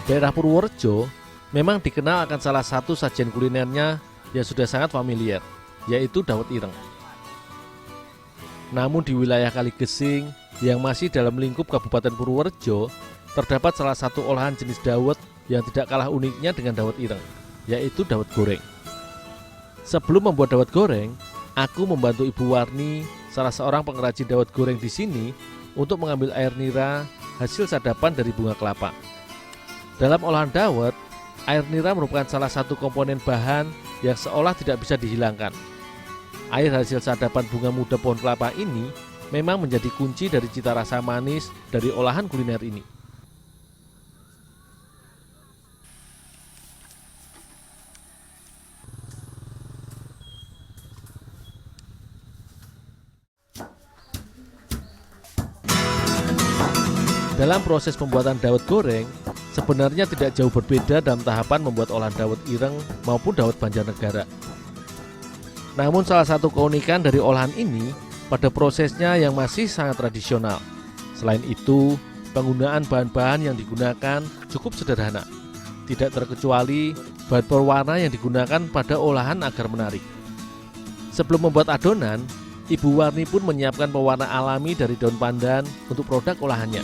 Daerah Purworejo memang dikenal akan salah satu sajian kulinernya yang sudah sangat familiar, yaitu dawet ireng. Namun di wilayah Kaligesing yang masih dalam lingkup Kabupaten Purworejo, terdapat salah satu olahan jenis dawet yang tidak kalah uniknya dengan dawet ireng, yaitu dawet goreng. Sebelum membuat dawet goreng, aku membantu Ibu Warni, salah seorang pengrajin dawet goreng di sini, untuk mengambil air nira hasil sadapan dari bunga kelapa. Dalam olahan dawet, air nira merupakan salah satu komponen bahan yang seolah tidak bisa dihilangkan. Air hasil sadapan bunga muda pohon kelapa ini memang menjadi kunci dari cita rasa manis dari olahan kuliner ini. Dalam proses pembuatan dawet goreng, sebenarnya tidak jauh berbeda dalam tahapan membuat olahan dawet ireng maupun dawet Banjarnegara. Namun salah satu keunikan dari olahan ini pada prosesnya yang masih sangat tradisional. Selain itu, penggunaan bahan-bahan yang digunakan cukup sederhana. Tidak terkecuali bahan pewarna yang digunakan pada olahan agar menarik. Sebelum membuat adonan, Ibu Warni pun menyiapkan pewarna alami dari daun pandan untuk produk olahannya.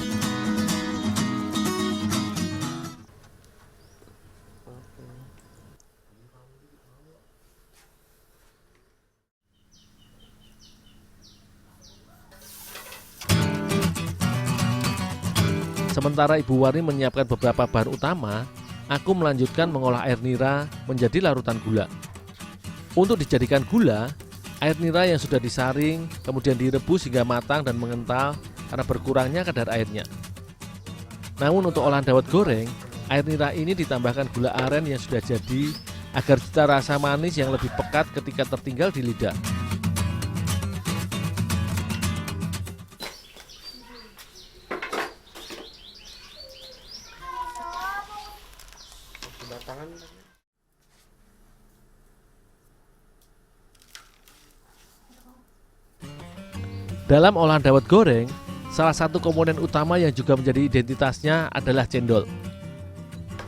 Sementara Ibu Warni menyiapkan beberapa bahan utama, aku melanjutkan mengolah air nira menjadi larutan gula. Untuk dijadikan gula, air nira yang sudah disaring kemudian direbus hingga matang dan mengental karena berkurangnya kadar airnya. Namun untuk olahan dawet goreng, air nira ini ditambahkan gula aren yang sudah jadi agar cita rasa manis yang lebih pekat ketika tertinggal di lidah. Dalam olahan dawet goreng, salah satu komponen utama yang juga menjadi identitasnya adalah cendol.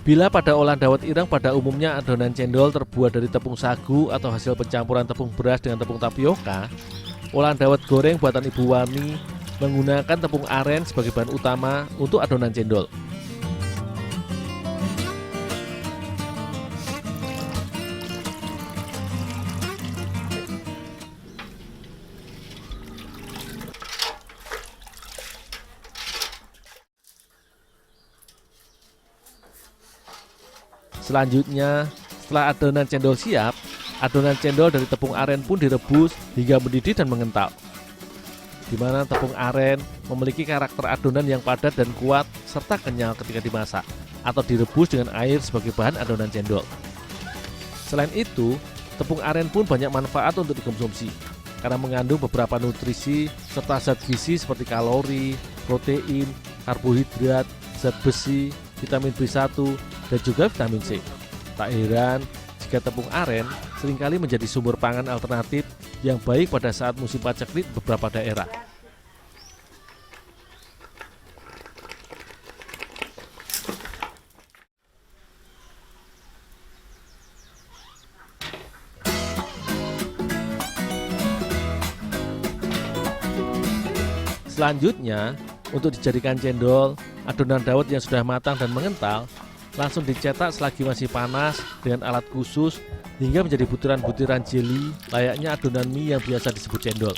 Bila pada olahan dawet ireng pada umumnya adonan cendol terbuat dari tepung sagu atau hasil pencampuran tepung beras dengan tepung tapioka, olahan dawet goreng buatan Ibu Warni menggunakan tepung aren sebagai bahan utama untuk adonan cendol. Selanjutnya, setelah adonan cendol siap, adonan cendol dari tepung aren pun direbus hingga mendidih dan mengental. Di mana tepung aren memiliki karakter adonan yang padat dan kuat serta kenyal ketika dimasak atau direbus dengan air sebagai bahan adonan cendol. Selain itu, tepung aren pun banyak manfaat untuk dikonsumsi karena mengandung beberapa nutrisi serta zat gizi seperti kalori, protein, karbohidrat, zat besi, vitamin B1, dan juga vitamin C. Tak heran jika tepung aren seringkali menjadi sumber pangan alternatif yang baik pada saat musim paceklik di beberapa daerah. Selanjutnya, untuk dijadikan cendol, adonan dawet yang sudah matang dan mengental langsung dicetak selagi masih panas dengan alat khusus hingga menjadi butiran-butiran jeli layaknya adonan mie yang biasa disebut cendol.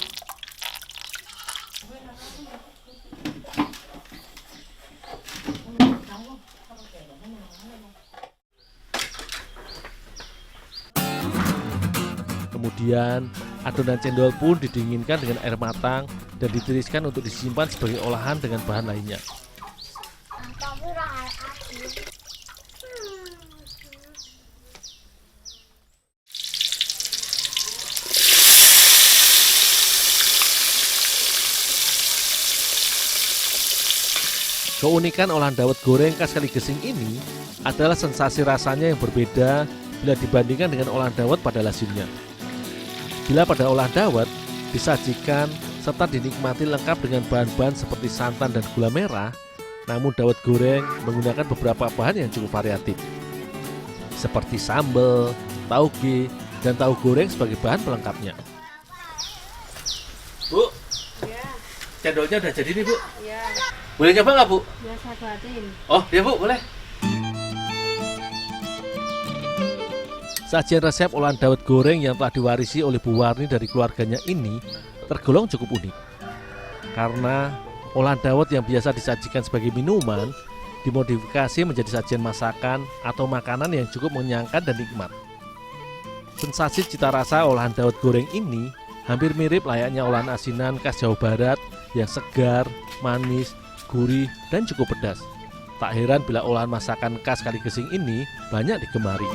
Kemudian adonan cendol pun didinginkan dengan air matang dan ditiriskan untuk disimpan sebagai olahan dengan bahan lainnya. Keunikan olahan dawet goreng khas Kaligesing ini adalah sensasi rasanya yang berbeda bila dibandingkan dengan olahan dawet pada lazimnya. Bila pada olahan dawet disajikan serta dinikmati lengkap dengan bahan-bahan seperti santan dan gula merah, Namun dawet goreng menggunakan beberapa bahan yang cukup variatif, seperti sambal, tauge, dan tahu goreng sebagai bahan pelengkapnya. Bu, Ya, cendolnya udah jadi nih Bu. ya, Boleh nyoba nggak Bu? ya saya buatin. Oh ya Bu, boleh. Sajian resep olahan dawet goreng yang telah diwarisi oleh Bu Warni dari keluarganya ini tergolong cukup unik. Karena olahan dawet yang biasa disajikan sebagai minuman dimodifikasi menjadi sajian masakan atau makanan yang cukup mengenyangkan dan nikmat. Sensasi cita rasa olahan dawet goreng ini hampir mirip layaknya olahan asinan khas Jawa Barat yang segar, manis, gurih, dan cukup pedas. Tak heran bila olahan masakan khas Kaligesing ini banyak digemari.